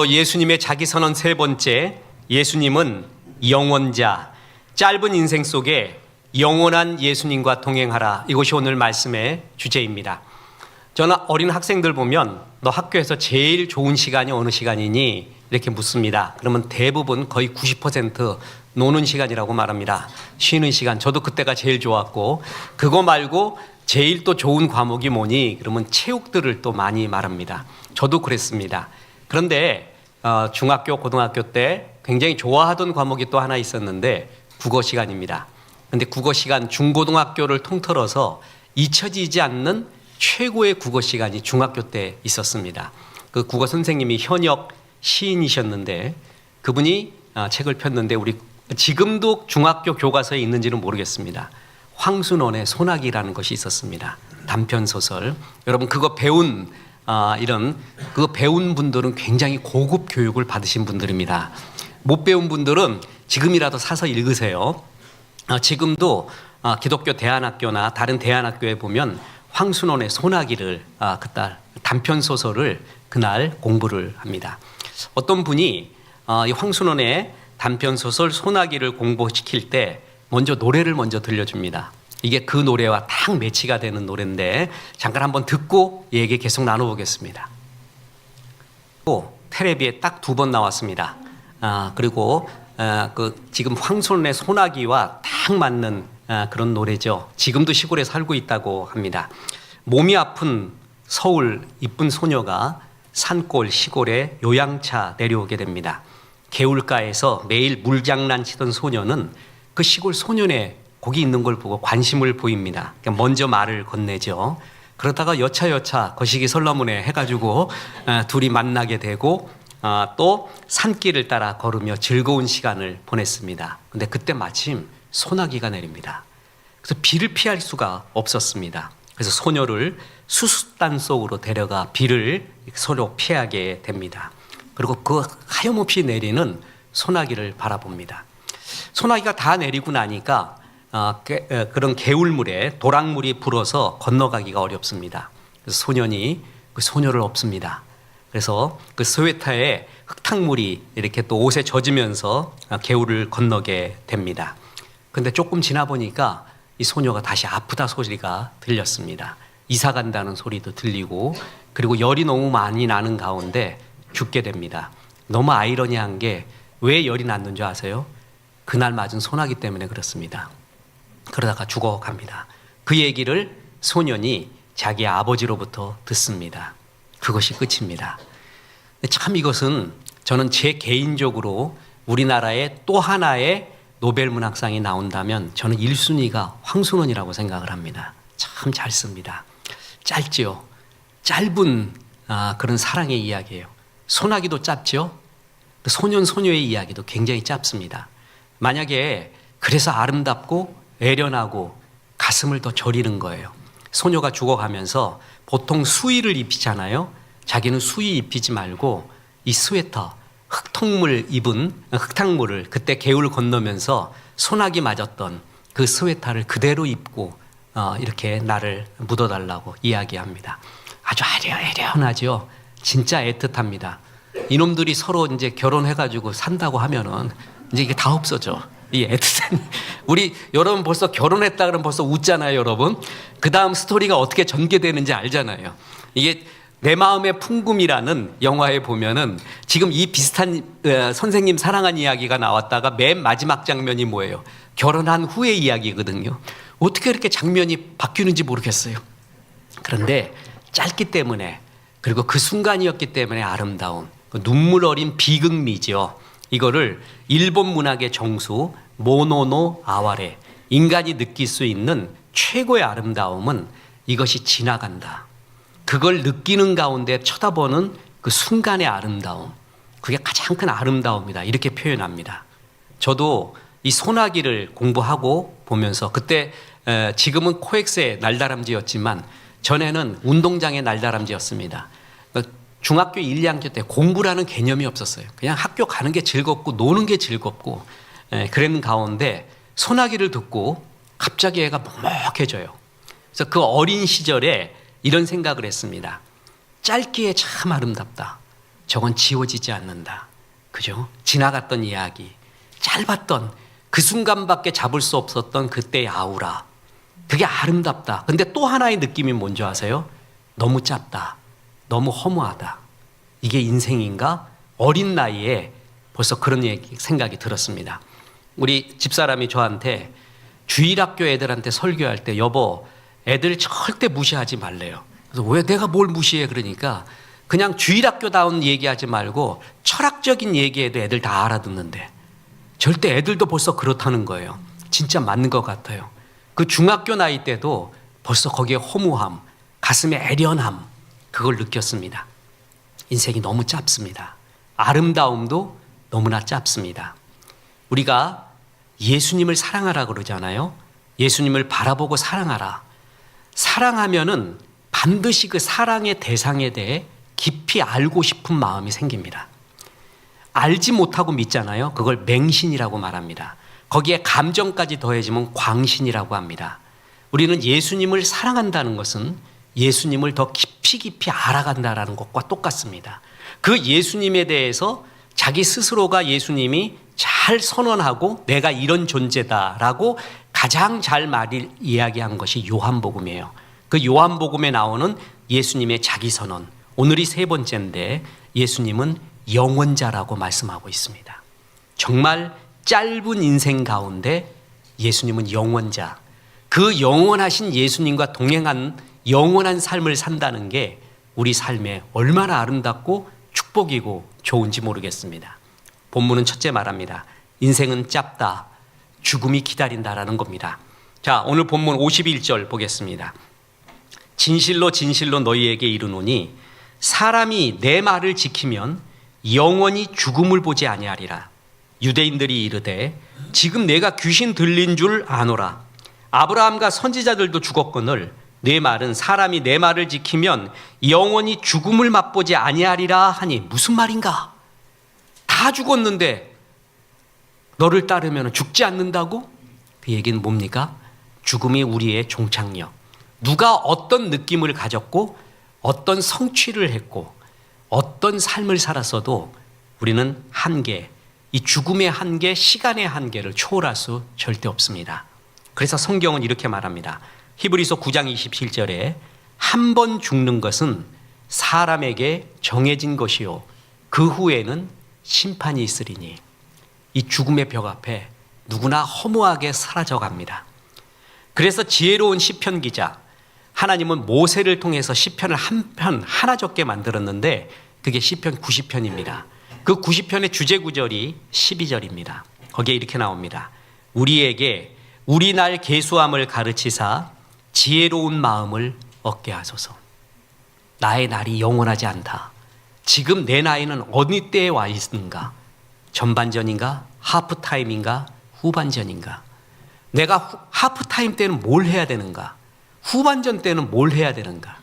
예수님의 자기선언 세 번째, 예수님은 영원자. 짧은 인생 속에 영원한 예수님과 동행하라. 이것이 오늘 말씀의 주제입니다. 저는 어린 학생들 보면 너 학교에서 제일 좋은 시간이 어느 시간이니? 이렇게 묻습니다. 그러면 대부분 거의 90% 노는 시간이라고 말합니다. 쉬는 시간. 저도 그때가 제일 좋았고, 그거 말고 제일 또 좋은 과목이 뭐니? 그러면 체육들을 또 많이 말합니다. 저도 그랬습니다. 그런데 중학교, 고등학교 때 굉장히 좋아하던 과목이 또 하나 있었는데 국어 시간입니다. 근데 국어 시간, 중고등학교를 통틀어서 잊혀지지 않는 최고의 국어 시간이 중학교 때 있었습니다. 그 국어 선생님이 현역 시인이셨는데 그분이 책을 폈는데 우리 지금도 중학교 교과서에 있는지는 모르겠습니다. 황순원의 소나기라는 것이 있었습니다. 단편 소설. 여러분 그거 배운 그거 배운 분들은 굉장히 고급 교육을 받으신 분들입니다. 못 배운 분들은 지금이라도 사서 읽으세요. 지금도 기독교 대안학교나 다른 대안학교에 보면 황순원의 소나기를 그딸 단편 소설을 그날 공부를 합니다. 어떤 분이 이 황순원의 단편 소설 소나기를 공부시킬 때 노래를 먼저 들려줍니다. 이게 그 노래와 딱 매치가 되는 노래인데 잠깐 한번 듣고 얘기 계속 나눠보겠습니다. 또 텔레비에 딱 2번 나왔습니다. 그리고 지금 황순원의 소나기와 딱 맞는 그런 노래죠. 지금도 시골에 살고 있다고 합니다. 몸이 아픈 서울 이쁜 소녀가 산골 시골에 요양차 내려오게 됩니다. 개울가에서 매일 물장난 치던 소녀는 그 시골 소년의 거기 있는 걸 보고 관심을 보입니다. 그러니까 먼저 말을 건네죠. 그러다가 여차여차 거시기 설러문에 해가지고 둘이 만나게 되고 또 산길을 따라 걸으며 즐거운 시간을 보냈습니다. 근데 그때 마침 소나기가 내립니다. 그래서 비를 피할 수가 없었습니다. 그래서 소녀를 수숫단 속으로 데려가 비를 서로 피하게 됩니다. 그리고 그 하염없이 내리는 소나기를 바라봅니다. 소나기가 다 내리고 나니까 그런 개울물에 도랑물이 불어서 건너가기가 어렵습니다. 그래서 소년이 그 소녀를 업습니다. 그래서 그 스웨터에 흙탕물이 이렇게 또 옷에 젖으면서 개울을 건너게 됩니다. 근데 조금 지나 보니까 이 소녀가 다시 아프다 소리가 들렸습니다. 이사 간다는 소리도 들리고 그리고 열이 너무 많이 나는 가운데 죽게 됩니다. 너무 아이러니한 게 왜 열이 났는 줄 아세요? 그날 맞은 소나기 때문에 그렇습니다. 그러다가 죽어갑니다. 그 얘기를 소년이 자기 아버지로부터 듣습니다. 그것이 끝입니다. 참 이것은 저는 제 개인적으로 우리나라의 또 하나의 노벨문학상이 나온다면 저는 1순위가 황순원이라고 생각을 합니다. 참 잘 씁니다. 짧지요. 짧은 그런 사랑의 이야기예요. 소나기도 짧죠. 소년 소녀의 이야기도 굉장히 짧습니다. 만약에 그래서 아름답고 애련하고 가슴을 더 저리는 거예요. 소녀가 죽어가면서 보통 수의를 입히잖아요. 자기는 수의 입히지 말고 이 스웨터 흙탕물을 그때 개울 건너면서 소나기 맞았던 그 스웨터를 그대로 입고 이렇게 나를 묻어달라고 이야기합니다. 아주 애련하죠. 진짜 애틋합니다. 이놈들이 서로 이제 결혼해가지고 산다고 하면은 이제 이게 다 없어져. 이 애틋한 여러분 벌써 결혼했다 그러면 벌써 웃잖아요, 여러분. 그 다음 스토리가 어떻게 전개되는지 알잖아요. 이게 내 마음의 풍금이라는 영화에 보면은 지금 이 비슷한 선생님 사랑한 이야기가 나왔다가 맨 마지막 장면이 뭐예요? 결혼한 후의 이야기거든요. 어떻게 이렇게 장면이 바뀌는지 모르겠어요. 그런데 짧기 때문에 그리고 그 순간이었기 때문에 아름다운 눈물 어린 비극미죠. 이거를 일본 문학의 정수 모노노 아와레, 인간이 느낄 수 있는 최고의 아름다움은 이것이 지나간다. 그걸 느끼는 가운데 쳐다보는 그 순간의 아름다움, 그게 가장 큰 아름다움이다. 이렇게 표현합니다. 저도 이 소나기를 공부하고 보면서 그때 지금은 코엑스의 날다람쥐였지만 전에는 운동장의 날다람쥐였습니다. 중학교 1, 2학년 때 공부라는 개념이 없었어요. 그냥 학교 가는 게 즐겁고 노는 게 즐겁고 그런 가운데 소나기를 듣고 갑자기 애가 먹먹해져요. 그래서 그 어린 시절에 이런 생각을 했습니다. 짧기에 참 아름답다. 저건 지워지지 않는다. 그죠? 지나갔던 이야기, 짧았던 그 순간밖에 잡을 수 없었던 그때의 아우라, 그게 아름답다. 근데 또 하나의 느낌이 뭔지 아세요? 너무 짧다, 너무 허무하다. 이게 인생인가? 어린 나이에 벌써 그런 생각이 들었습니다. 우리 집사람이 저한테 주일학교 애들한테 설교할 때, 여보, 애들 절대 무시하지 말래요. 그래서 왜 내가 뭘 무시해? 그러니까 그냥 주일학교다운 얘기하지 말고 철학적인 얘기해도 애들 다 알아듣는데, 절대 애들도 벌써 그렇다는 거예요. 진짜 맞는 것 같아요. 그 중학교 나이 때도 벌써 거기에 허무함, 가슴에 애련함, 그걸 느꼈습니다. 인생이 너무 짧습니다. 아름다움도 너무나 짧습니다. 우리가 예수님을 사랑하라 그러잖아요. 예수님을 바라보고 사랑하라. 사랑하면은 반드시 그 사랑의 대상에 대해 깊이 알고 싶은 마음이 생깁니다. 알지 못하고 믿잖아요. 그걸 맹신이라고 말합니다. 거기에 감정까지 더해지면 광신이라고 합니다. 우리는 예수님을 사랑한다는 것은 예수님을 더 깊이 알아간다는 것과 똑같습니다. 그 예수님에 대해서 자기 스스로가 예수님이 잘 선언하고 내가 이런 존재다라고 가장 잘 이야기한 것이 요한복음이에요. 그 요한복음에 나오는 예수님의 자기 선언, 오늘이 세 번째인데 예수님은 영원자라고 말씀하고 있습니다. 정말 짧은 인생 가운데 예수님은 영원자, 그 영원하신 예수님과 동행한 영원한 삶을 산다는 게 우리 삶에 얼마나 아름답고 축복이고 좋은지 모르겠습니다. 본문은 첫째 말합니다. 인생은 짧다, 죽음이 기다린다라는 겁니다. 자, 오늘 본문 51절 보겠습니다. 진실로 진실로 너희에게 이르노니 사람이 내 말을 지키면 영원히 죽음을 보지 아니하리라. 유대인들이 이르되 지금 내가 귀신 들린 줄 아노라. 아브라함과 선지자들도 죽었거늘 내 말은 사람이 내 말을 지키면 영원히 죽음을 맛보지 아니하리라 하니 무슨 말인가? 다 죽었는데 너를 따르면 죽지 않는다고? 그 얘기는 뭡니까? 죽음이 우리의 종착역. 누가 어떤 느낌을 가졌고 어떤 성취를 했고 어떤 삶을 살았어도 우리는 한계, 이 죽음의 한계, 시간의 한계를 초월할 수 절대 없습니다. 그래서 성경은 이렇게 말합니다. 히브리서 9장 27절에 한 번 죽는 것은 사람에게 정해진 것이요 그 후에는 심판이 있으리니. 이 죽음의 벽 앞에 누구나 허무하게 사라져갑니다. 그래서 지혜로운 시편 기자, 하나님은 모세를 통해서 시편을 한 편 하나 적게 만들었는데 그게 시편 90편입니다. 그 90편의 주제 구절이 12절입니다. 거기에 이렇게 나옵니다. 우리에게 우리 날 계수함을 가르치사 지혜로운 마음을 얻게 하소서. 나의 날이 영원하지 않다. 지금 내 나이는 어느 때에 와 있는가? 전반전인가? 하프타임인가? 후반전인가? 내가 하프타임 때는 뭘 해야 되는가? 후반전 때는 뭘 해야 되는가?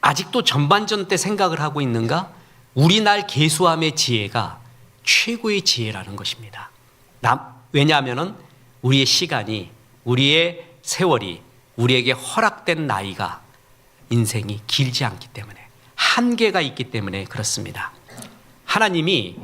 아직도 전반전 때 생각을 하고 있는가? 우리 날 계수함의 지혜가 최고의 지혜라는 것입니다. 왜냐하면 우리의 시간이, 우리의 세월이, 우리에게 허락된 나이가, 인생이 길지 않기 때문에, 한계가 있기 때문에 그렇습니다. 하나님이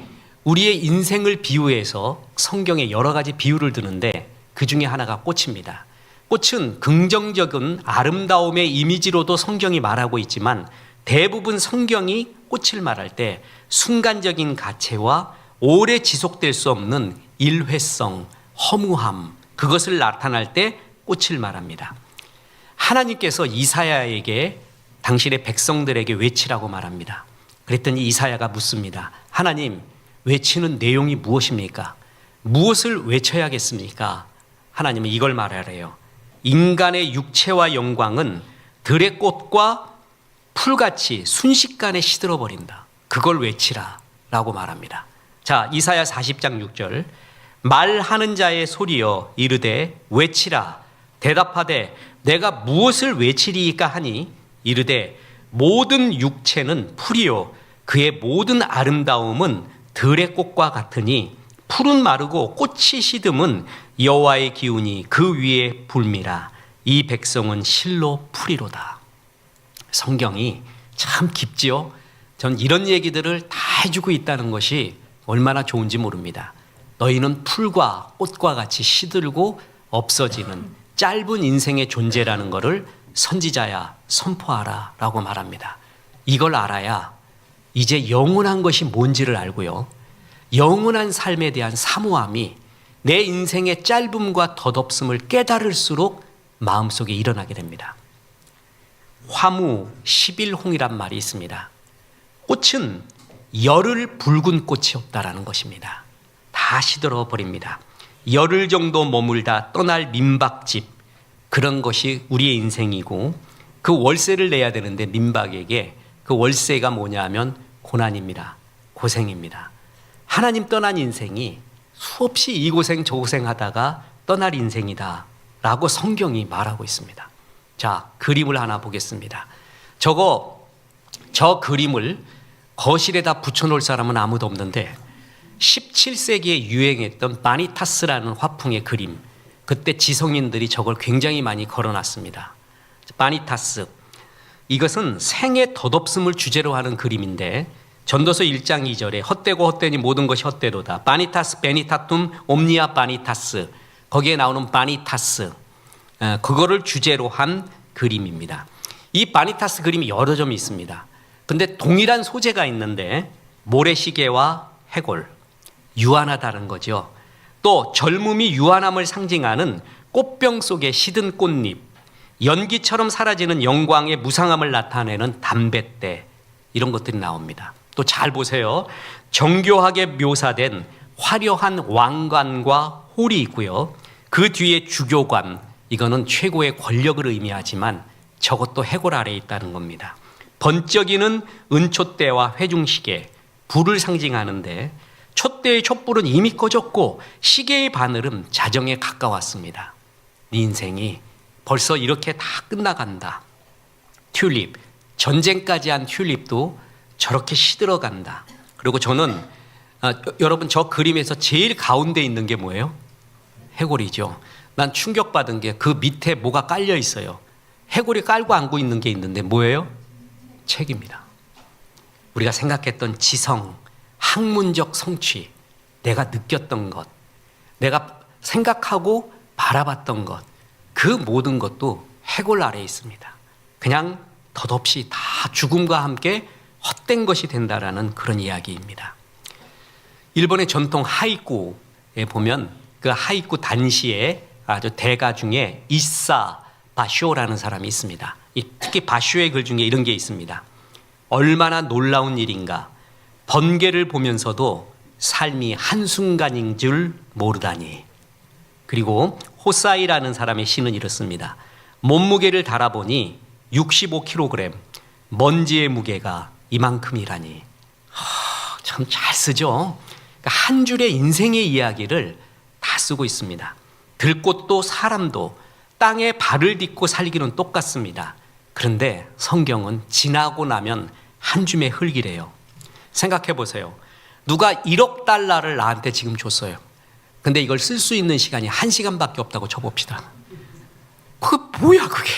우리의 인생을 비유해서 성경에 여러 가지 비유를 드는데 그 중에 하나가 꽃입니다. 꽃은 긍정적인 아름다움의 이미지로도 성경이 말하고 있지만 대부분 성경이 꽃을 말할 때 순간적인 가채와 오래 지속될 수 없는 일회성, 허무함, 그것을 나타날 때 꽃을 말합니다. 하나님께서 이사야에게 당신의 백성들에게 외치라고 말합니다. 그랬더니 이사야가 묻습니다. 하나님, 외치는 내용이 무엇입니까? 무엇을 외쳐야겠습니까? 하나님은 이걸 말하래요. 인간의 육체와 영광은 들의 꽃과 풀같이 순식간에 시들어버린다. 그걸 외치라 라고 말합니다. 자, 이사야 40장 6절. 말하는 자의 소리여 이르되 외치라. 대답하되 내가 무엇을 외치리이까 하니 이르되 모든 육체는 풀이요 그의 모든 아름다움은 들의 꽃과 같으니 풀은 마르고 꽃이 시듬은 여호와의 기운이 그 위에 불미라. 이 백성은 실로 풀이로다. 성경이 참 깊지요. 전 이런 얘기들을 다 해주고 있다는 것이 얼마나 좋은지 모릅니다. 너희는 풀과 꽃과 같이 시들고 없어지는 짧은 인생의 존재라는 것을 선지자야 선포하라 라고 말합니다. 이걸 알아야 이제 영원한 것이 뭔지를 알고요, 영원한 삶에 대한 사모함이 내 인생의 짧음과 덧없음을 깨달을수록 마음속에 일어나게 됩니다. 화무 11홍이란 말이 있습니다. 꽃은 열흘 붉은 꽃이 없다라는 것입니다. 다 시들어 버립니다. 열흘 정도 머물다 떠날 민박집, 그런 것이 우리의 인생이고, 그 월세를 내야 되는데 민박에게 그 월세가 뭐냐면 고난입니다. 고생입니다. 하나님 떠난 인생이 수없이 이 고생 저 고생 하다가 떠날 인생이다 라고 성경이 말하고 있습니다. 자, 그림을 하나 보겠습니다. 저 그림을 거실에다 붙여놓을 사람은 아무도 없는데 17세기에 유행했던 바니타스라는 화풍의 그림, 그때 지성인들이 저걸 굉장히 많이 걸어놨습니다. 바니타스, 이것은 생의 덧없음을 주제로 하는 그림인데 전도서 1장 2절에 헛되고 헛되니 모든 것이 헛되도다. 바니타스 베니타툼 옴니아 바니타스, 거기에 나오는 바니타스, 그거를 주제로 한 그림입니다. 이 바니타스 그림이 여러 점이 있습니다. 근데 동일한 소재가 있는데 모래시계와 해골, 유한하다는 거죠. 또 젊음이 유한함을 상징하는 꽃병 속의 시든 꽃잎, 연기처럼 사라지는 영광의 무상함을 나타내는 담뱃대, 이런 것들이 나옵니다. 또 잘 보세요. 정교하게 묘사된 화려한 왕관과 홀이 있고요, 그 뒤에 주교관, 이거는 최고의 권력을 의미하지만 저것도 해골 아래에 있다는 겁니다. 번쩍이는 은촛대와 회중시계, 불을 상징하는데 촛대의 촛불은 이미 꺼졌고 시계의 바늘은 자정에 가까웠습니다. 네 인생이 벌써 이렇게 다 끝나간다. 튤립, 전쟁까지 한 튤립도 저렇게 시들어간다. 그리고 저는 여러분, 저 그림에서 제일 가운데 있는 게 뭐예요? 해골이죠. 난 충격받은 게 그 밑에 뭐가 깔려 있어요. 해골이 깔고 앉고 있는 게 있는데 뭐예요? 책입니다. 우리가 생각했던 지성, 학문적 성취, 내가 느꼈던 것, 내가 생각하고 바라봤던 것, 그 모든 것도 해골 아래에 있습니다. 그냥 덧없이 다 죽음과 함께 헛된 것이 된다라는 그런 이야기입니다. 일본의 전통 하이쿠에 보면 그 하이쿠 단시의 아주 대가 중에 이사 바쇼라는 사람이 있습니다. 특히 바쇼의 글 중에 이런 게 있습니다. 얼마나 놀라운 일인가. 번개를 보면서도 삶이 한순간인 줄 모르다니. 그리고 호사이라는 사람의 시는 이렇습니다. 몸무게를 달아보니 65kg, 먼지의 무게가 이만큼이라니. 참 잘 쓰죠. 그러니까 한 줄의 인생의 이야기를 다 쓰고 있습니다. 들꽃도 사람도 땅에 발을 딛고 살기는 똑같습니다. 그런데 성경은 지나고 나면 한 줌의 흙이래요. 생각해 보세요. 누가 1억 달러를 나한테 지금 줬어요. 근데 이걸 쓸 수 있는 시간이 1시간밖에 없다고 쳐봅시다. 뭐야 그게?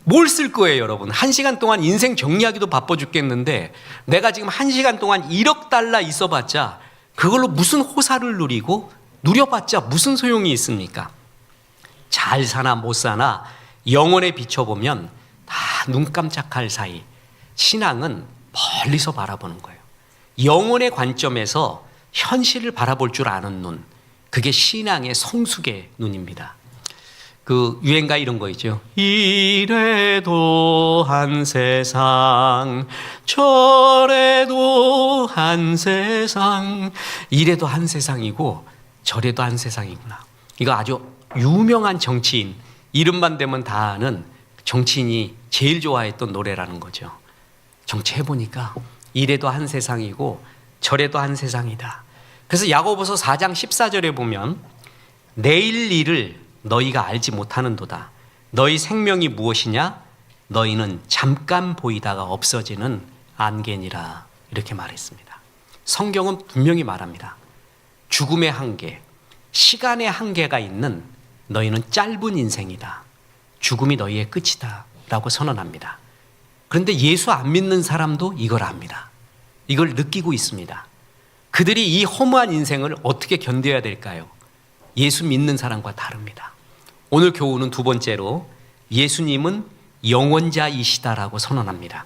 뭘 쓸 거예요, 여러분? 1시간 동안 인생 정리하기도 바빠 죽겠는데 내가 지금 1시간 동안 1억 달러 있어봤자 그걸로 무슨 호사를 누리고 누려봤자 무슨 소용이 있습니까? 잘 사나 못 사나 영혼에 비춰보면 다 눈 깜짝할 사이. 신앙은 멀리서 바라보는 거예요. 영혼의 관점에서 현실을 바라볼 줄 아는 눈, 그게 신앙의 성숙의 눈입니다. 그 유행가 이런 거 있죠. 이래도 한 세상, 저래도 한 세상. 이래도 한 세상이고 저래도 한 세상이구나. 이거 아주 유명한 정치인, 이름만 대면 다 아는 정치인이 제일 좋아했던 노래라는 거죠. 정치해보니까 이래도 한 세상이고 저래도 한 세상이다. 그래서 야고보서 4장 14절에 보면 내일 일을 너희가 알지 못하는도다. 너희 생명이 무엇이냐? 너희는 잠깐 보이다가 없어지는 안개니라. 이렇게 말했습니다. 성경은 분명히 말합니다. 죽음의 한계, 시간의 한계가 있는 너희는 짧은 인생이다. 죽음이 너희의 끝이다 라고 선언합니다. 그런데 예수 안 믿는 사람도 이걸 압니다. 이걸 느끼고 있습니다. 그들이 이 허무한 인생을 어떻게 견뎌야 될까요? 예수 믿는 사람과 다릅니다. 오늘 교훈은 두 번째로 예수님은 영원자이시다라고 선언합니다.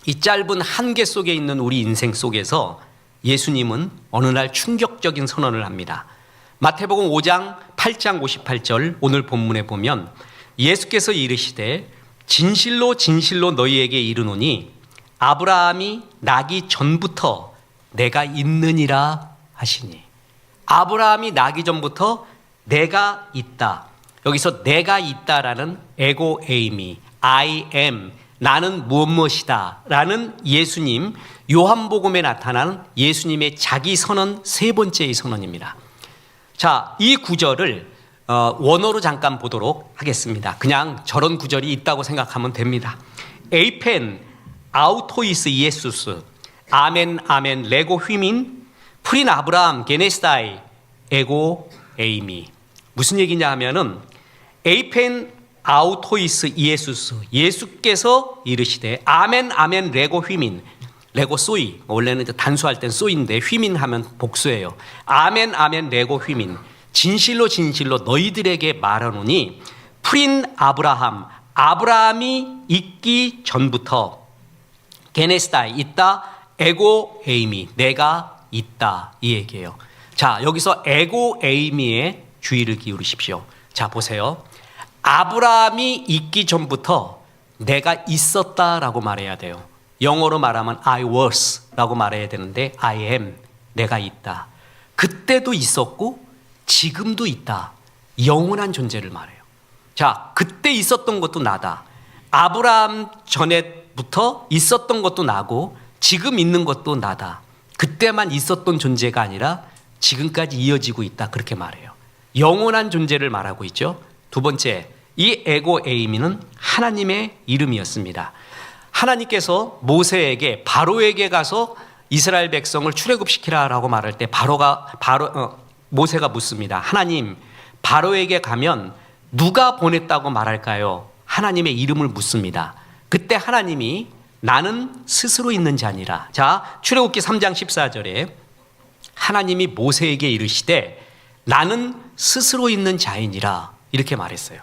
이 짧은 한계 속에 있는 우리 인생 속에서 예수님은 어느 날 충격적인 선언을 합니다. 마태복음 5장 8장 58절 오늘 본문에 보면 예수께서 이르시되 진실로 진실로 너희에게 이르노니 아브라함이 나기 전부터 내가 있느니라 하시니. 아브라함이 나기 전부터 내가 있다. 여기서 내가 있다라는 에고 에이미, I am, 나는 무엇이다 라는 예수님, 요한복음에 나타나는 예수님의 자기 선언 세 번째의 선언입니다. 자, 이 구절을 원어로 잠깐 보도록 하겠습니다. 그냥 저런 구절이 있다고 생각하면 됩니다. 에이펜 아우토이스 이에수스 아멘 아멘 레고 휘민 프린 아브라함 게네스다이 에고 에이미. 무슨 얘기냐 하면은 에이펜 아우토이스 이에수스 예수께서 이르시되 아멘 아멘 레고 휘민 레고 소이 원래는 단수할 땐 소이인데 휘민 하면 복수예요. 아멘 아멘 레고 휘민 진실로 진실로 너희들에게 말하노니 프린 아브라함 아브라함이 있기 전부터 게네스다이 있다 에고 에이미 내가 있다 이 얘기예요. 자, 여기서 에고 에이미에 주의를 기울이십시오. 자, 보세요. 아브라함이 있기 전부터 내가 있었다라고 말해야 돼요. 영어로 말하면 I was 라고 말해야 되는데 I am, 내가 있다. 그때도 있었고 지금도 있다. 영원한 존재를 말해요. 자, 그때 있었던 것도 나다. 아브라함 전에부터 있었던 것도 나고 지금 있는 것도 나다. 그때만 있었던 존재가 아니라 지금까지 이어지고 있다. 그렇게 말해요. 영원한 존재를 말하고 있죠. 두 번째, 이 에고 에이미는 하나님의 이름이었습니다. 하나님께서 모세에게 바로에게 가서 이스라엘 백성을 출애굽시키라라고 말할 때 모세가 묻습니다. 하나님, 바로에게 가면 누가 보냈다고 말할까요? 하나님의 이름을 묻습니다. 그때 하나님이 나는 스스로 있는 자니라. 자, 출애굽기 3장 14절에 하나님이 모세에게 이르시되 나는 스스로 있는 자이니라 이렇게 말했어요.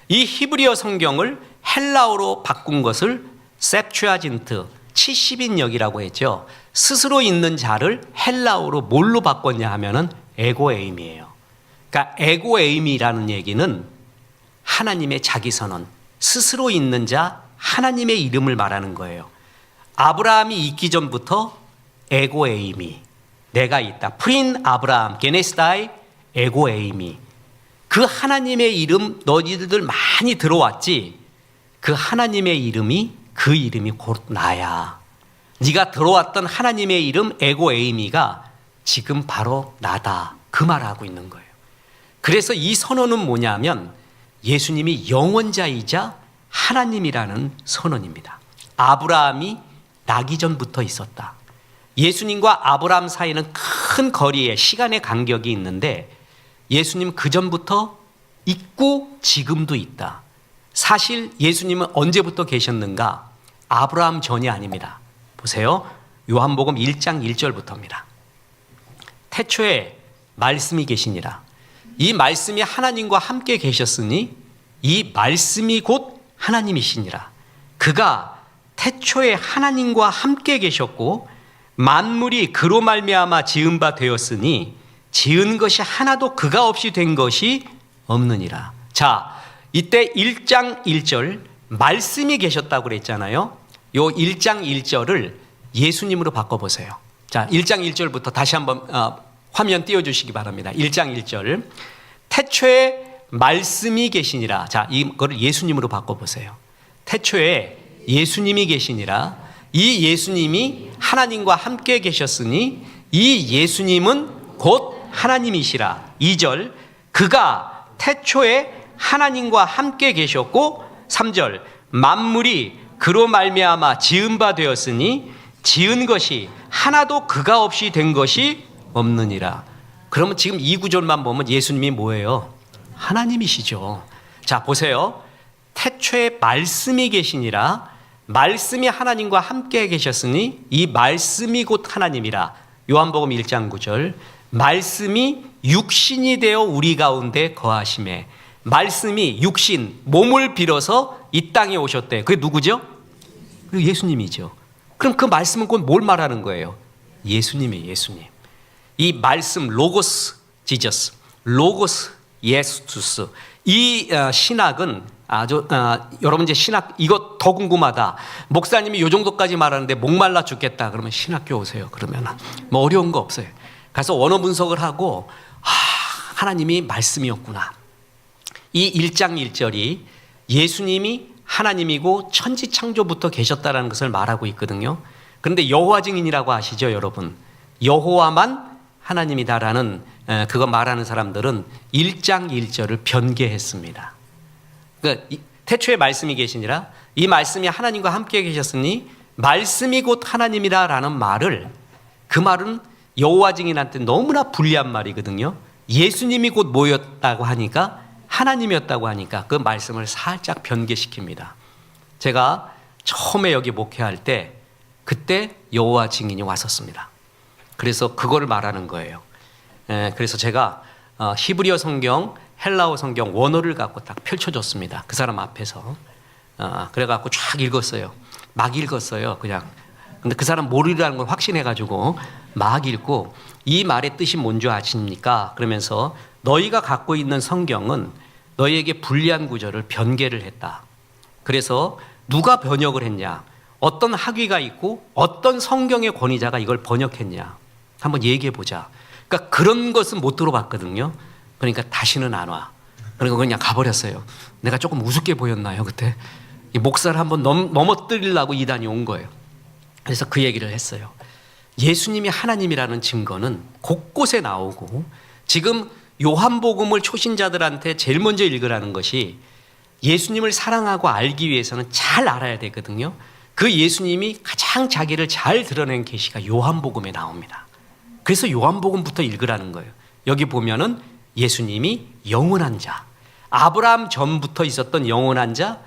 이 히브리어 성경을 헬라어로 바꾼 것을 셉추아진트 70인역이라고 했죠. 스스로 있는 자를 헬라어로 뭘로 바꿨냐 하면은 에고에임이에요. 그러니까 에고에임이라는 얘기는 하나님의 자기 선언, 스스로 있는 자 하나님의 이름을 말하는 거예요. 아브라함이 있기 전부터 에고에임이 내가 있다. 프린 아브라함 게네스다이 에고에임이 그 하나님의 이름 너희들 많이 들어왔지. 그 하나님의 이름이 그 이름이 곧 나야. 네가 들어왔던 하나님의 이름 에고에이미가 지금 바로 나다. 그 말을 하고 있는 거예요. 그래서 이 선언은 뭐냐면 예수님이 영원자이자 하나님이라는 선언입니다. 아브라함이 나기 전부터 있었다. 예수님과 아브라함 사이는 큰 거리에 시간의 간격이 있는데 예수님 그 전부터 있고 지금도 있다. 사실 예수님은 언제부터 계셨는가? 아브라함 전이 아닙니다. 보세요. 요한복음 1장 1절부터입니다. 태초에 말씀이 계시니라. 이 말씀이 하나님과 함께 계셨으니 이 말씀이 곧 하나님이시니라. 그가 태초에 하나님과 함께 계셨고 만물이 그로 말미암아 지은 바 되었으니 지은 것이 하나도 그가 없이 된 것이 없느니라. 자, 이때 1장 1절 말씀이 계셨다고 그랬잖아요. 요 1장 1절을 예수님으로 바꿔보세요. 자, 1장 1절부터 다시 한번 화면 띄워주시기 바랍니다. 1장 1절 태초에 말씀이 계시니라. 자, 이거를 예수님으로 바꿔보세요. 태초에 예수님이 계시니라. 이 예수님이 하나님과 함께 계셨으니 이 예수님은 곧 하나님이시라. 2절 그가 태초에 하나님과 함께 계셨고 3절 만물이 그로 말미암아 지은 바 되었으니 지은 것이 하나도 그가 없이 된 것이 없느니라. 그러면 지금 이 구절만 보면 예수님이 뭐예요? 하나님이시죠. 자, 보세요. 태초에 말씀이 계시니라. 말씀이 하나님과 함께 계셨으니 이 말씀이 곧 하나님이라. 요한복음 1장 9절. 말씀이 육신이 되어 우리 가운데 거하심에. 말씀이 육신, 몸을 빌어서 이 땅에 오셨대. 그게 누구죠? 예수님이죠. 그럼 그 말씀은 곧 뭘 말하는 거예요? 예수님이에요, 예수님. 이 말씀, 로고스, 지저스, 로고스, 예수투스. 이 신학은 아주 여러분 이제 신학 이거 더 궁금하다. 목사님이 요 정도까지 말하는데 목말라 죽겠다. 그러면 신학교 오세요. 그러면 뭐 어려운 거 없어요. 가서 원어 분석을 하고 하나님이 말씀이었구나. 이 1장 1절이 예수님이 하나님이고 천지 창조부터 계셨다라는 것을 말하고 있거든요. 그런데 여호와 증인이라고 아시죠, 여러분? 여호와만 하나님이다라는 그거 말하는 사람들은 1장 1절을 변개했습니다. 그러니까 태초에 말씀이 계시니라 이 말씀이 하나님과 함께 계셨으니 말씀이 곧 하나님이라라는 말을 그 말은 여호와 증인한테 너무나 불리한 말이거든요. 예수님이 곧 뭐였다고 하니까 하나님이었다고 하니까 그 말씀을 살짝 변개시킵니다. 제가 처음에 여기 목회할 때 그때 여호와 증인이 왔었습니다. 그래서 그거를 말하는 거예요. 그래서 제가 히브리어 성경, 헬라어 성경 원어를 갖고 딱 펼쳐줬습니다. 그 사람 앞에서. 그래갖고 쫙 읽었어요. 막 읽었어요, 그냥. 근데 그 사람 모르라는 걸 확신해가지고 막 읽고 이 말의 뜻이 뭔지 아십니까? 그러면서 너희가 갖고 있는 성경은 너희에게 불리한 구절을 변개를 했다. 그래서 누가 번역을 했냐? 어떤 학위가 있고 어떤 성경의 권위자가 이걸 번역했냐? 한번 얘기해 보자. 그러니까 그런 것은 못 들어봤거든요. 그러니까 다시는 안 와. 그러니까 그냥 가버렸어요. 내가 조금 우습게 보였나요, 그때? 이 목사를 한번 넘어뜨리려고 이단이 온 거예요. 그래서 그 얘기를 했어요. 예수님이 하나님이라는 증거는 곳곳에 나오고 지금 요한복음을 초신자들한테 제일 먼저 읽으라는 것이 예수님을 사랑하고 알기 위해서는 잘 알아야 되거든요. 그 예수님이 가장 자기를 잘 드러낸 계시가 요한복음에 나옵니다. 그래서 요한복음부터 읽으라는 거예요. 여기 보면은 예수님이 영원한 자, 아브라함 전부터 있었던 영원한 자,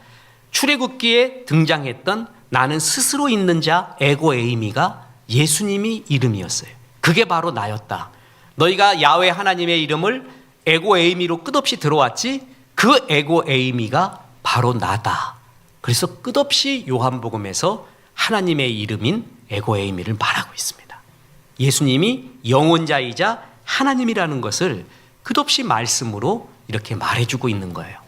출애굽기에 등장했던 나는 스스로 있는 자 에고 에이미가 예수님이 이름이었어요. 그게 바로 나였다. 너희가 야훼 하나님의 이름을 에고 에이미로 끝없이 들어왔지 그 에고 에이미가 바로 나다. 그래서 끝없이 요한복음에서 하나님의 이름인 에고 에이미를 말하고 있습니다. 예수님이 영원자이자 하나님이라는 것을 끝없이 말씀으로 이렇게 말해주고 있는 거예요.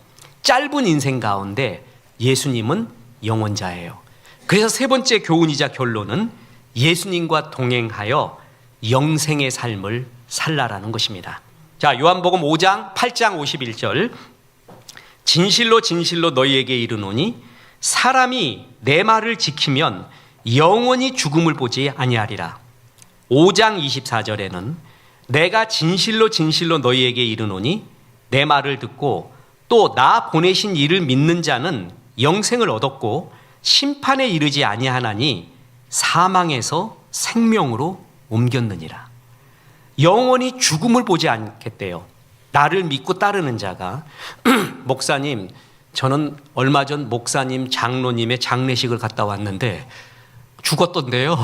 짧은 인생 가운데 예수님은 영원자예요. 그래서 세 번째 교훈이자 결론은 예수님과 동행하여 영생의 삶을 살라라는 것입니다. 자, 요한복음 5장 8장 51절. 진실로 진실로 너희에게 이르노니 사람이 내 말을 지키면 영원히 죽음을 보지 아니하리라. 5장 24절에는 내가 진실로 진실로 너희에게 이르노니 내 말을 듣고 또 나 보내신 이를 믿는 자는 영생을 얻었고 심판에 이르지 아니하나니 사망에서 생명으로 옮겼느니라. 영원히 죽음을 보지 않겠대요. 나를 믿고 따르는 자가. 목사님, 저는 얼마 전 목사님 장로님의 장례식을 갔다 왔는데 죽었던데요.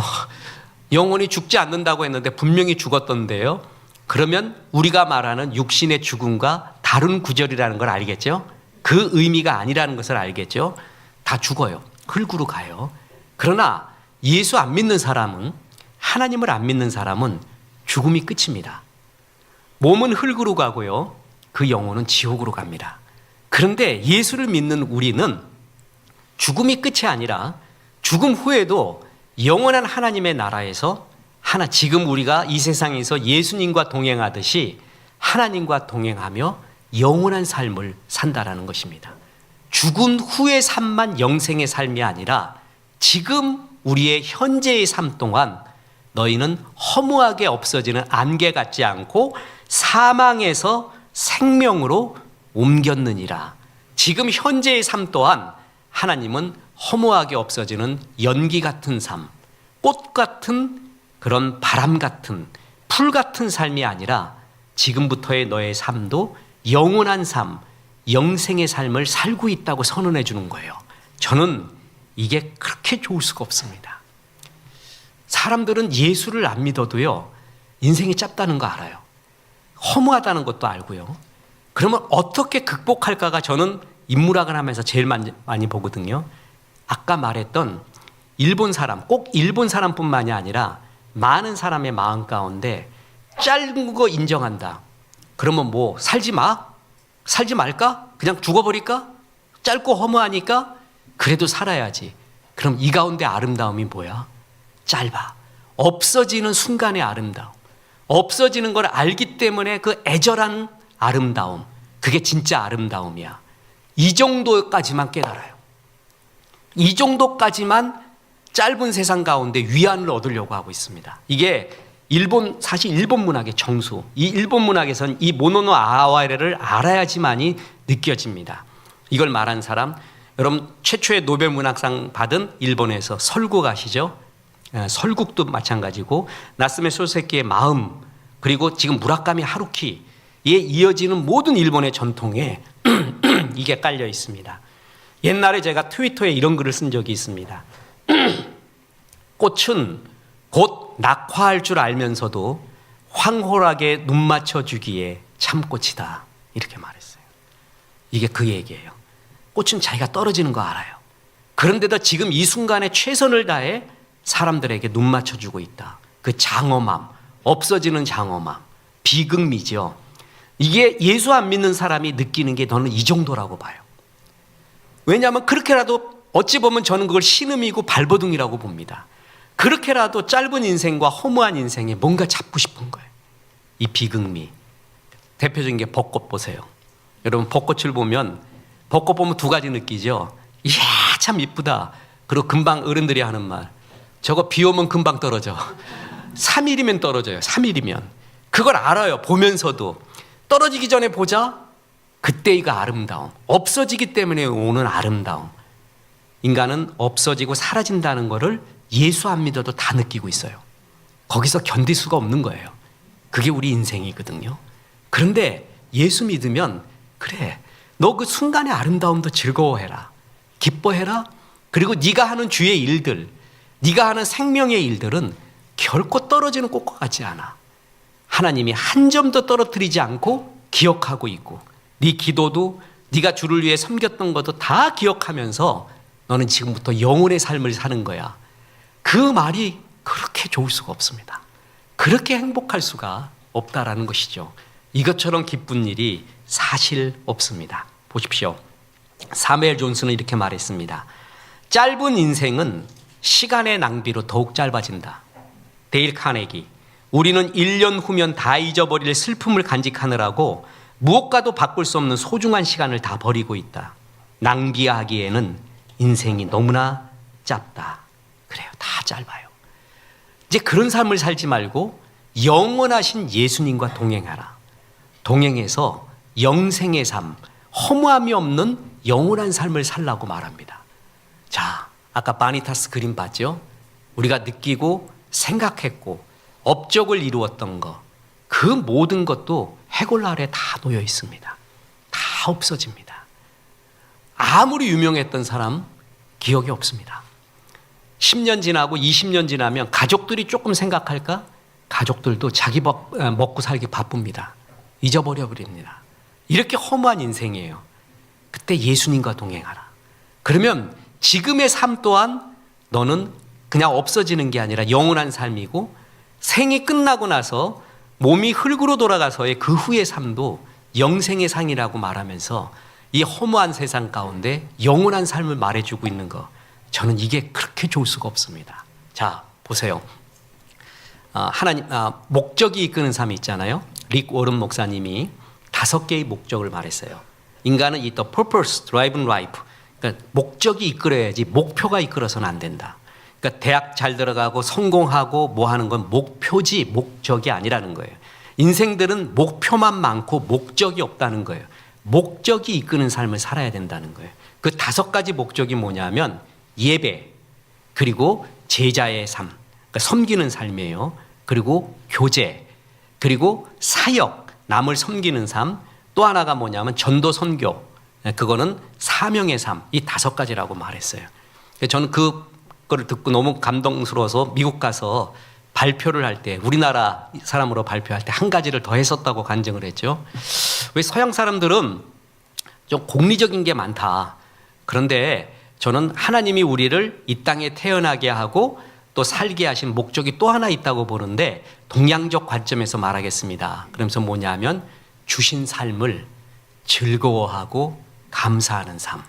영원히 죽지 않는다고 했는데 분명히 죽었던데요. 그러면 우리가 말하는 육신의 죽음과 다른 구절이라는 걸 알겠죠? 그 의미가 아니라는 것을 알겠죠? 다 죽어요. 흙으로 가요. 그러나 예수 안 믿는 사람은, 하나님을 안 믿는 사람은 죽음이 끝입니다. 몸은 흙으로 가고요. 그 영혼은 지옥으로 갑니다. 그런데 예수를 믿는 우리는 죽음이 끝이 아니라 죽음 후에도 영원한 하나님의 나라에서 지금 우리가 이 세상에서 예수님과 동행하듯이 하나님과 동행하며 영원한 삶을 산다라는 것입니다. 죽은 후의 삶만 영생의 삶이 아니라 지금 우리의 현재의 삶 동안 너희는 허무하게 없어지는 안개 같지 않고 사망에서 생명으로 옮겼느니라. 지금 현재의 삶 또한 하나님은 허무하게 없어지는 연기 같은 삶, 꽃 같은 그런 바람 같은 풀 같은 삶이 아니라 지금부터의 너의 삶도 영원한 삶, 영생의 삶을 살고 있다고 선언해 주는 거예요. 저는 이게 그렇게 좋을 수가 없습니다. 사람들은 예수를 안 믿어도요, 인생이 짧다는 거 알아요. 허무하다는 것도 알고요. 그러면 어떻게 극복할까가 저는 인문학을 하면서 제일 많이 보거든요. 아까 말했던 일본 사람, 꼭 일본 사람뿐만이 아니라 많은 사람의 마음 가운데 짧은 거 인정한다. 그러면 뭐 살지 마? 살지 말까? 그냥 죽어버릴까? 짧고 허무하니까 그래도 살아야지. 그럼 이 가운데 아름다움이 뭐야? 짧아. 없어지는 순간의 아름다움. 없어지는 걸 알기 때문에 그 애절한 아름다움. 그게 진짜 아름다움이야. 이 정도까지만 깨달아요. 이 정도까지만 짧은 세상 가운데 위안을 얻으려고 하고 있습니다. 이게 사실 일본 문학의 정수. 이 일본 문학에서는 이 모노노 아와레를 알아야지만이 느껴집니다. 이걸 말한 사람, 여러분 최초의 노벨 문학상 받은 일본에서 설국 아시죠? 설국도 마찬가지고 나스메 소세키의 마음, 그리고 지금 무라카미 하루키에 이어지는 모든 일본의 전통에 이게 깔려 있습니다. 옛날에 제가 트위터에 이런 글을 쓴 적이 있습니다. 꽃은 곧 낙화할 줄 알면서도 황홀하게 눈 맞춰주기에 참꽃이다. 이렇게 말했어요. 이게 그 얘기예요. 꽃은 자기가 떨어지는 거 알아요. 그런데도 지금 이 순간에 최선을 다해 사람들에게 눈 맞춰주고 있다. 그 장엄함, 없어지는 장엄함, 비극미죠. 이게 예수 안 믿는 사람이 느끼는 게 저는 이 정도라고 봐요. 왜냐하면 그렇게라도 어찌 보면 저는 그걸 신음이고 발버둥이라고 봅니다. 그렇게라도 짧은 인생과 허무한 인생에 뭔가 잡고 싶은 거예요. 이 비극미. 대표적인 게 벚꽃 보세요. 여러분 벚꽃을 보면 벚꽃 보면 두 가지 느끼죠. 이야 참 이쁘다. 그리고 금방 어른들이 하는 말. 저거 비 오면 금방 떨어져. 3일이면 떨어져요. 3일이면. 그걸 알아요. 보면서도. 떨어지기 전에 보자. 그때가 아름다움. 없어지기 때문에 오는 아름다움. 인간은 없어지고 사라진다는 것을 예수 안 믿어도 다 느끼고 있어요. 거기서 견딜 수가 없는 거예요. 그게 우리 인생이거든요. 그런데 예수 믿으면 그래. 너 그 순간의 아름다움도 즐거워해라. 기뻐해라. 그리고 네가 하는 주의 일들, 네가 하는 생명의 일들은 결코 떨어지는 꽃과 같지 않아. 하나님이 한 점도 떨어뜨리지 않고 기억하고 있고 네 기도도 네가 주를 위해 섬겼던 것도 다 기억하면서 너는 지금부터 영혼의 삶을 사는 거야. 그 말이 그렇게 좋을 수가 없습니다. 그렇게 행복할 수가 없다라는 것이죠. 이것처럼 기쁜 일이 사실 없습니다. 보십시오. 사무엘 존슨은 이렇게 말했습니다. 짧은 인생은 시간의 낭비로 더욱 짧아진다. 데일 카네기. 우리는 1년 후면 다 잊어버릴 슬픔을 간직하느라고 무엇과도 바꿀 수 없는 소중한 시간을 다 버리고 있다. 낭비하기에는 인생이 너무나 짧다. 그래요. 다 짧아요. 이제 그런 삶을 살지 말고 영원하신 예수님과 동행하라. 동행해서 영생의 삶, 허무함이 없는 영원한 삶을 살라고 말합니다. 자, 아까 바니타스 그림 봤죠? 우리가 느끼고 생각했고 업적을 이루었던 것, 그 모든 것도 해골 아래 다 놓여 있습니다. 다 없어집니다. 아무리 유명했던 사람 기억이 없습니다. 10년 지나고 20년 지나면 가족들이 조금 생각할까? 가족들도 자기 먹고 살기 바쁩니다. 잊어버려 버립니다. 이렇게 허무한 인생이에요. 그때 예수님과 동행하라. 그러면 지금의 삶 또한 너는 그냥 없어지는 게 아니라 영원한 삶이고 생이 끝나고 나서 몸이 흙으로 돌아가서의 그 후의 삶도 영생의 상이라고 말하면서 이 허무한 세상 가운데 영원한 삶을 말해주고 있는 거, 저는 이게 그렇게 좋을 수가 없습니다. 자, 보세요. 목적이 이끄는 삶이 있잖아요. 릭 워런 목사님이 5개의 목적을 말했어요. 인간은 이 the purpose driven life. 그러니까 목적이 이끌어야지 목표가 이끌어서는 안 된다. 그러니까 대학 잘 들어가고 성공하고 뭐 하는 건 목표지 목적이 아니라는 거예요. 인생들은 목표만 많고 목적이 없다는 거예요. 목적이 이끄는 삶을 살아야 된다는 거예요. 그 5가지 목적이 뭐냐면 예배, 그리고 제자의 삶, 그러니까 섬기는 삶이에요. 그리고 교제, 그리고 사역, 남을 섬기는 삶, 또 하나가 뭐냐면 전도 선교, 그거는 사명의 삶, 이 5가지라고 말했어요. 저는 그거를 듣고 너무 감동스러워서 미국 가서 발표를 할 때, 우리나라 사람으로 발표할 때 한 가지를 더 했었다고 간증을 했죠. 왜 서양 사람들은 좀 공리적인 게 많다. 그런데 저는 하나님이 우리를 이 땅에 태어나게 하고 또 살게 하신 목적이 또 하나 있다고 보는데, 동양적 관점에서 말하겠습니다. 그러면서 뭐냐면 주신 삶을 즐거워하고 감사하는 삶,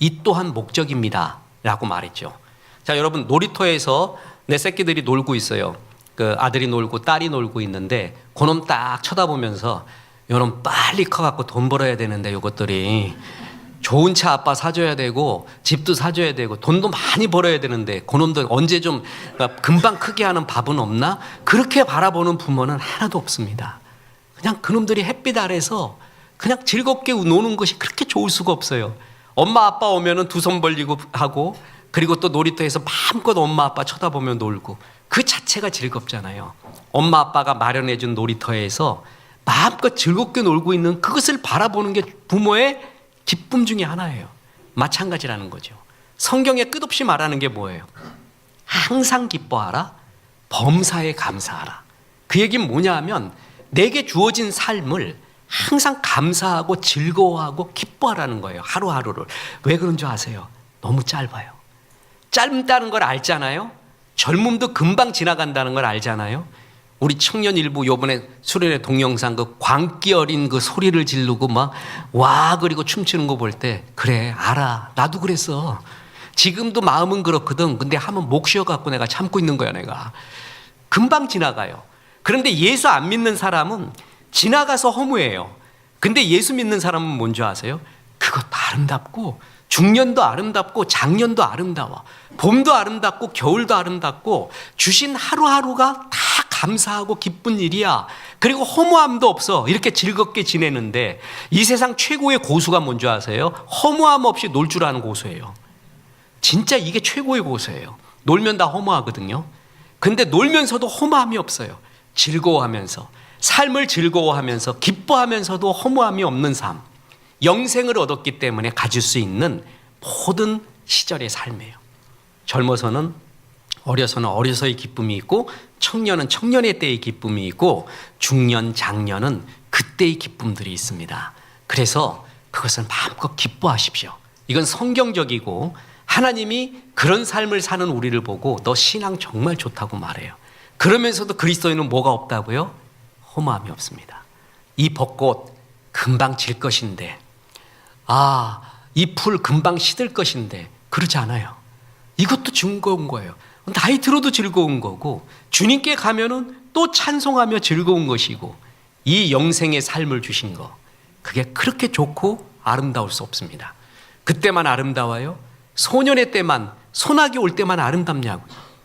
이 또한 목적입니다 라고 말했죠. 자, 여러분, 놀이터에서 내 새끼들이 놀고 있어요. 그 아들이 놀고 딸이 놀고 있는데 그놈 딱 쳐다보면서 요놈 빨리 커갖고 돈 벌어야 되는데, 요것들이 좋은 차 아빠 사줘야 되고 집도 사줘야 되고 돈도 많이 벌어야 되는데 그놈들 언제 좀 금방 크게 하는 밥은 없나? 그렇게 바라보는 부모는 하나도 없습니다. 그냥 그놈들이 햇빛 아래서 그냥 즐겁게 노는 것이 그렇게 좋을 수가 없어요. 엄마 아빠 오면은 두 손 벌리고 하고, 그리고 또 놀이터에서 마음껏 엄마 아빠 쳐다보며 놀고, 그 자체가 즐겁잖아요. 엄마 아빠가 마련해 준 놀이터에서 마음껏 즐겁게 놀고 있는 그것을 바라보는 게 부모의 기쁨 중에 하나예요. 마찬가지라는 거죠. 성경에 끝없이 말하는 게 뭐예요? 항상 기뻐하라, 범사에 감사하라. 그 얘기는 뭐냐 하면 내게 주어진 삶을 항상 감사하고 즐거워하고 기뻐하라는 거예요. 하루하루를. 왜 그런 줄 아세요? 너무 짧아요. 짧다는 걸 알잖아요. 젊음도 금방 지나간다는 걸 알잖아요. 우리 청년 일부 요번에 수련회 동영상 그 광기 어린 그 소리를 지르고 막 와 그리고 춤추는 거 볼 때, 그래 알아, 나도 그랬어. 지금도 마음은 그렇거든. 근데 하면 목 쉬어갖고 내가 참고 있는 거야. 내가 금방 지나가요. 그런데 예수 안 믿는 사람은 지나가서 허무해요. 근데 예수 믿는 사람은 뭔지 아세요? 그것도 아름답고 중년도 아름답고 장년도 아름다워, 봄도 아름답고 겨울도 아름답고, 주신 하루하루가 다 감사하고 기쁜 일이야. 그리고 허무함도 없어. 이렇게 즐겁게 지내는데, 이 세상 최고의 고수가 뭔지 아세요? 허무함 없이 놀 줄 아는 고수예요. 진짜 이게 최고의 고수예요. 놀면 다 허무하거든요. 근데 놀면서도 허무함이 없어요. 즐거워하면서, 삶을 즐거워하면서 기뻐하면서도 허무함이 없는 삶, 영생을 얻었기 때문에 가질 수 있는 모든 시절의 삶이에요. 젊어서는 어려서의 기쁨이 있고, 청년은 청년의 때의 기쁨이 있고, 중년, 장년은 그때의 기쁨들이 있습니다. 그래서 그것을 마음껏 기뻐하십시오. 이건 성경적이고, 하나님이 그런 삶을 사는 우리를 보고 너 신앙 정말 좋다고 말해요. 그러면서도 그리스도인은 뭐가 없다고요? 허무함이 없습니다. 이 벚꽃 금방 질 것인데, 이 풀 금방 시들 것인데, 그러지 않아요. 이것도 즐거운 거예요. 나이 들어도 즐거운 거고, 주님께 가면은 또 찬송하며 즐거운 것이고, 이 영생의 삶을 주신 거, 그게 그렇게 좋고 아름다울 수 없습니다. 그때만 아름다워요? 소년의 때만, 소나기 올 때만 아름답냐고?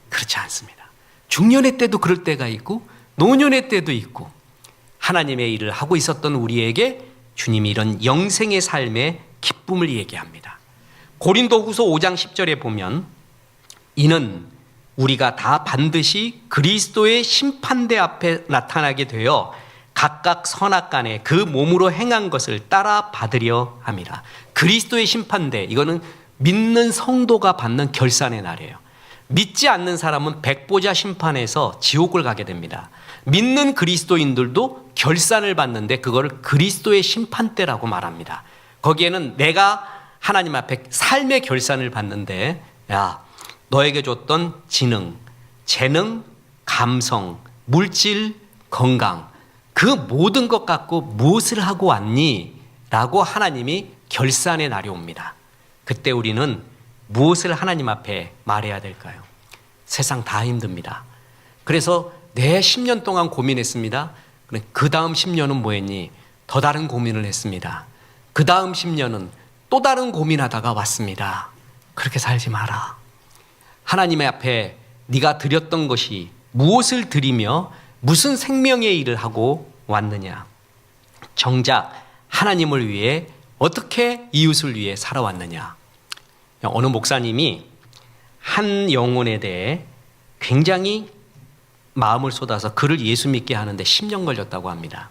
그렇지 않습니다. 중년의 때도 그럴 때가 있고 노년의 때도 있고, 하나님의 일을 하고 있었던 우리에게 주님이 이런 영생의 삶의 기쁨을 얘기합니다. 고린도후서 5장 10절에 보면, 이는 우리가 다 반드시 그리스도의 심판대 앞에 나타나게 되어 각각 선악간에 그 몸으로 행한 것을 따라 받으려 함이라. 그리스도의 심판대, 이거는 믿는 성도가 받는 결산의 날이에요. 믿지 않는 사람은 백보자 심판에서 지옥을 가게 됩니다. 믿는 그리스도인들도 결산을 받는데 그거를 그리스도의 심판대라고 말합니다. 거기에는 내가 하나님 앞에 삶의 결산을 받는데, 야, 너에게 줬던 지능, 재능, 감성, 물질, 건강, 그 모든 것 갖고 무엇을 하고 왔니? 라고 하나님이 결산의 날이 옵니다. 그때 우리는 무엇을 하나님 앞에 말해야 될까요? 세상 다 힘듭니다. 그래서 내 10년 동안 고민했습니다. 그 다음 10년은 뭐 했니? 더 다른 고민을 했습니다. 그 다음 10년은 또 다른 고민하다가 왔습니다. 그렇게 살지 마라. 하나님의 앞에 네가 드렸던 것이 무엇을 드리며 무슨 생명의 일을 하고 왔느냐? 정작 하나님을 위해 어떻게 이웃을 위해 살아왔느냐? 어느 목사님이 한 영혼에 대해 굉장히 마음을 쏟아서 그를 예수 믿게 하는데 10년 걸렸다고 합니다.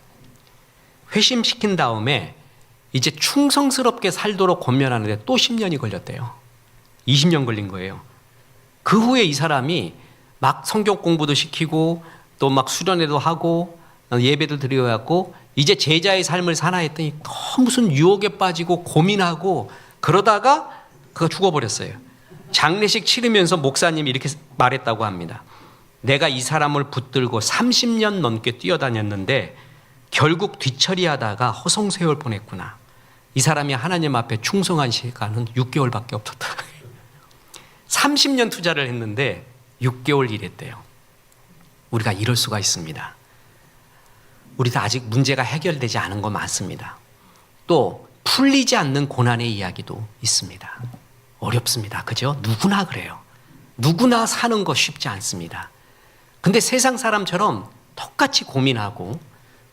회심시킨 다음에 이제 충성스럽게 살도록 권면하는데 또 10년이 걸렸대요. 20년 걸린 거예요. 그 후에 이 사람이 막 성경 공부도 시키고 또 막 수련회도 하고 예배도 드려왔고 이제 제자의 삶을 사나 했더니 또 무슨 유혹에 빠지고 고민하고 그러다가 그가 죽어버렸어요. 장례식 치르면서 목사님이 이렇게 말했다고 합니다. 내가 이 사람을 붙들고 30년 넘게 뛰어다녔는데 결국 뒤처리하다가 허송세월 보냈구나. 이 사람이 하나님 앞에 충성한 시간은 6개월밖에 없었다. 30년 투자를 했는데 6개월 일했대요. 우리가 이럴 수가 있습니다. 우리도 아직 문제가 해결되지 않은 거 많습니다. 또 풀리지 않는 고난의 이야기도 있습니다. 어렵습니다. 그죠? 누구나 그래요. 누구나 사는 거 쉽지 않습니다. 근데 세상 사람처럼 똑같이 고민하고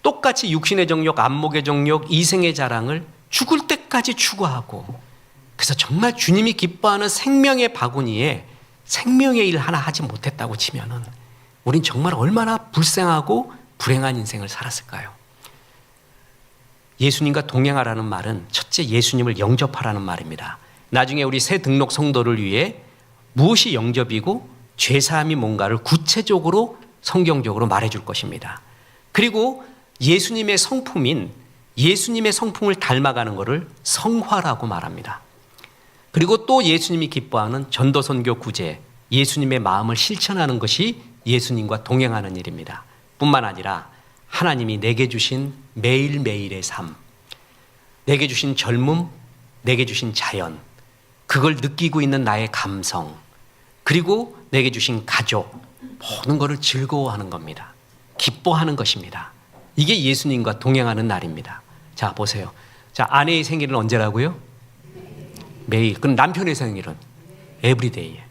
똑같이 육신의 정욕, 안목의 정욕, 이생의 자랑을 죽을 때까지 추구하고 그래서 정말 주님이 기뻐하는 생명의 바구니에 생명의 일 하나 하지 못했다고 치면은 우린 정말 얼마나 불쌍하고 불행한 인생을 살았을까요? 예수님과 동행하라는 말은 첫째 예수님을 영접하라는 말입니다. 나중에 우리 새 등록 성도를 위해 무엇이 영접이고 죄사함이 뭔가를 구체적으로 성경적으로 말해줄 것입니다. 그리고 예수님의 성품인 예수님의 성품을 닮아가는 것을 성화라고 말합니다. 그리고 또 예수님이 기뻐하는 전도선교 구제, 예수님의 마음을 실천하는 것이 예수님과 동행하는 일입니다. 뿐만 아니라 하나님이 내게 주신 매일매일의 삶, 내게 주신 젊음, 내게 주신 자연, 그걸 느끼고 있는 나의 감성, 그리고 내게 주신 가족, 모든 것을 즐거워하는 겁니다. 기뻐하는 것입니다. 이게 예수님과 동행하는 날입니다. 자, 보세요. 자, 아내의 생일은 언제라고요? 매일. 그럼 남편의 생일은? 에브리데이에.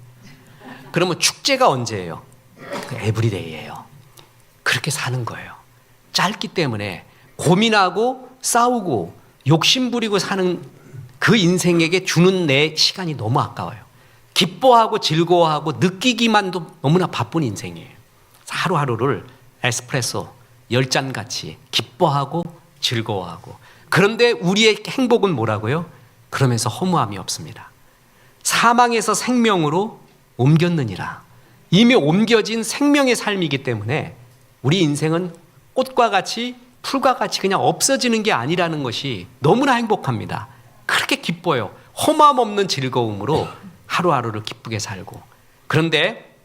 그러면 축제가 언제예요? 에브리데이예요. 그렇게 사는 거예요. 짧기 때문에 고민하고 싸우고 욕심부리고 사는 그 인생에게 주는 내 시간이 너무 아까워요. 기뻐하고 즐거워하고 느끼기만도 너무나 바쁜 인생이에요. 하루하루를 에스프레소 10잔 같이 기뻐하고 즐거워하고. 그런데 우리의 행복은 뭐라고요? 그러면서 허무함이 없습니다. 사망에서 생명으로 옮겼느니라. 이미 옮겨진 생명의 삶이기 때문에 우리 인생은 꽃과 같이 풀과 같이 그냥 없어지는 게 아니라는 것이 너무나 행복합니다. 그렇게 기뻐요. 허무함 없는 즐거움으로 하루하루를 기쁘게 살고. 그런데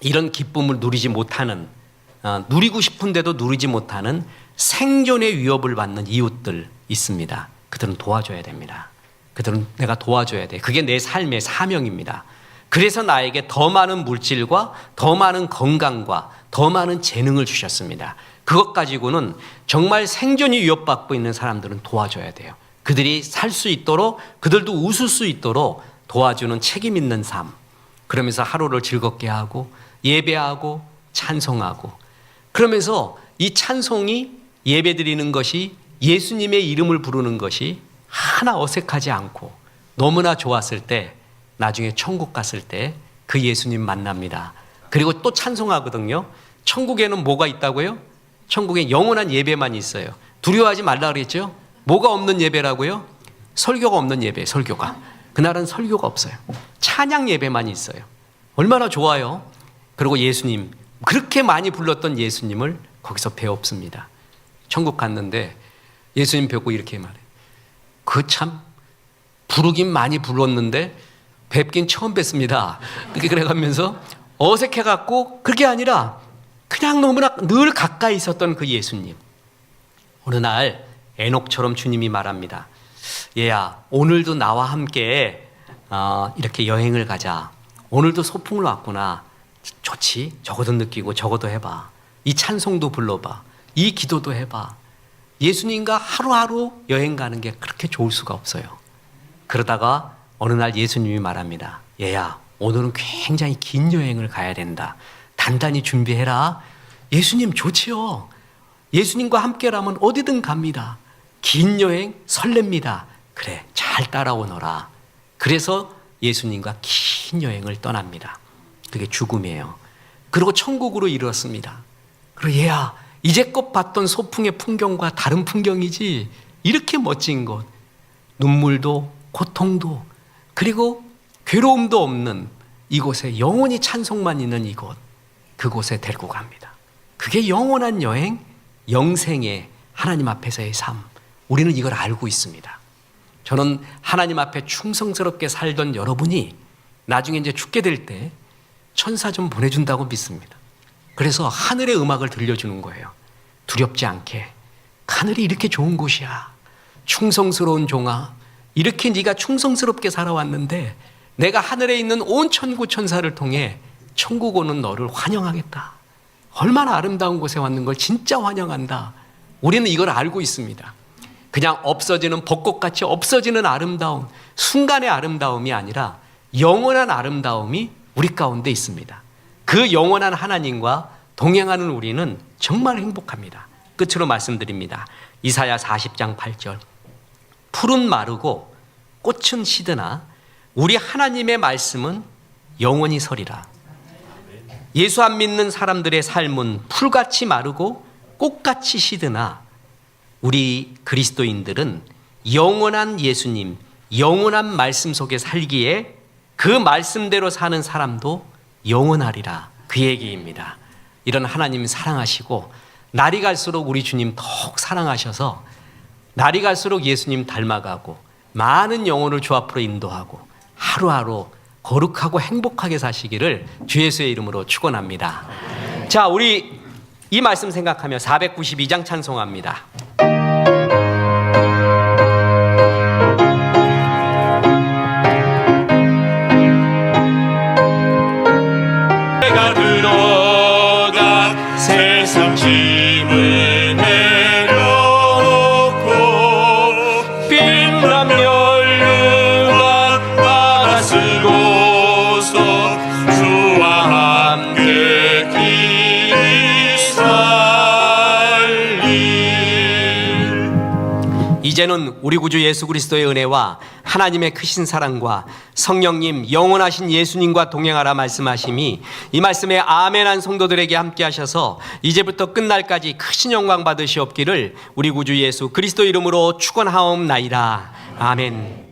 이런 기쁨을 누리지 못하는, 누리고 싶은데도 누리지 못하는 생존의 위협을 받는 이웃들 있습니다. 그들은 도와줘야 됩니다. 그들은 내가 도와줘야 돼. 그게 내 삶의 사명입니다. 그래서 나에게 더 많은 물질과 더 많은 건강과 더 많은 재능을 주셨습니다. 그것 가지고는 정말 생존이 위협받고 있는 사람들은 도와줘야 돼요. 그들이 살 수 있도록, 그들도 웃을 수 있도록 도와주는 책임 있는 삶. 그러면서 하루를 즐겁게 하고 예배하고 찬송하고, 그러면서 이 찬송이 예배드리는 것이, 예수님의 이름을 부르는 것이 하나 어색하지 않고 너무나 좋았을 때 나중에 천국 갔을 때 그 예수님 만납니다. 그리고 또 찬송하거든요. 천국에는 뭐가 있다고요? 천국에 영원한 예배만 있어요. 두려워하지 말라 그랬죠? 뭐가 없는 예배라고요? 설교가 없는 예배, 설교가. 그날은 설교가 없어요. 찬양 예배만 있어요. 얼마나 좋아요. 그리고 예수님, 그렇게 많이 불렀던 예수님을 거기서 배웠습니다. 천국 갔는데 예수님 뵙고 이렇게 말해요. 그 참 부르긴 많이 불렀는데 뵙긴 처음 뵙습니다. 그렇게 그래가면서 어색해갖고, 그게 아니라 그냥 너무나 늘 가까이 있었던 그 예수님. 어느 날 에녹처럼 주님이 말합니다. 얘야, 오늘도 나와 함께 이렇게 여행을 가자. 오늘도 소풍을 왔구나. 좋지. 저거도 느끼고 저거도 해봐. 이 찬송도 불러봐. 이 기도도 해봐. 예수님과 하루하루 여행 가는 게 그렇게 좋을 수가 없어요. 그러다가 어느 날 예수님이 말합니다. 얘야, 오늘은 굉장히 긴 여행을 가야 된다. 단단히 준비해라. 예수님 좋지요. 예수님과 함께라면 어디든 갑니다. 긴 여행 설렙니다. 그래, 잘 따라오너라. 그래서 예수님과 긴 여행을 떠납니다. 그게 죽음이에요. 그리고 천국으로 이르렀습니다. 그리고 얘야, 이제껏 봤던 소풍의 풍경과 다른 풍경이지. 이렇게 멋진 곳, 눈물도 고통도, 그리고 괴로움도 없는 이곳에 영원히 찬송만 있는 이곳, 그곳에 데리고 갑니다. 그게 영원한 여행, 영생의 하나님 앞에서의 삶. 우리는 이걸 알고 있습니다. 저는 하나님 앞에 충성스럽게 살던 여러분이 나중에 이제 죽게 될 때 천사 좀 보내준다고 믿습니다. 그래서 하늘의 음악을 들려주는 거예요. 두렵지 않게. 하늘이 이렇게 좋은 곳이야. 충성스러운 종아, 이렇게 네가 충성스럽게 살아왔는데 내가 하늘에 있는 온 천구 천사를 통해 천국 오는 너를 환영하겠다. 얼마나 아름다운 곳에 왔는 걸 진짜 환영한다. 우리는 이걸 알고 있습니다. 그냥 없어지는 벚꽃같이 없어지는 아름다움, 순간의 아름다움이 아니라 영원한 아름다움이 우리 가운데 있습니다. 그 영원한 하나님과 동행하는 우리는 정말 행복합니다. 끝으로 말씀드립니다. 이사야 40장 8절. 풀은 마르고 꽃은 시드나 우리 하나님의 말씀은 영원히 서리라. 예수 안 믿는 사람들의 삶은 풀같이 마르고 꽃같이 시드나 우리 그리스도인들은 영원한 예수님, 영원한 말씀 속에 살기에 그 말씀대로 사는 사람도 영원하리라. 그 얘기입니다. 이런 하나님 사랑하시고 날이 갈수록 우리 주님 더욱 사랑하셔서 날이 갈수록 예수님 닮아가고 많은 영혼을 주 앞으로 인도하고 하루하루 거룩하고 행복하게 사시기를 주 예수의 이름으로 축원합니다. 자, 우리 이 말씀 생각하며 492장 찬송합니다. 내가 들어가 세상 짐을 내려놓고 빛난 멸류관 받아 쓰고서 주와 함께 길이 살리. 이제는 우리 구주 예수 그리스도의 은혜와 하나님의 크신 사랑과 성령님 영원하신 예수님과 동행하라 말씀하심이 이 말씀에 아멘한 성도들에게 함께 하셔서 이제부터 끝날까지 크신 영광 받으시옵기를 우리 구주 예수 그리스도 이름으로 축원하옵나이다. 아멘.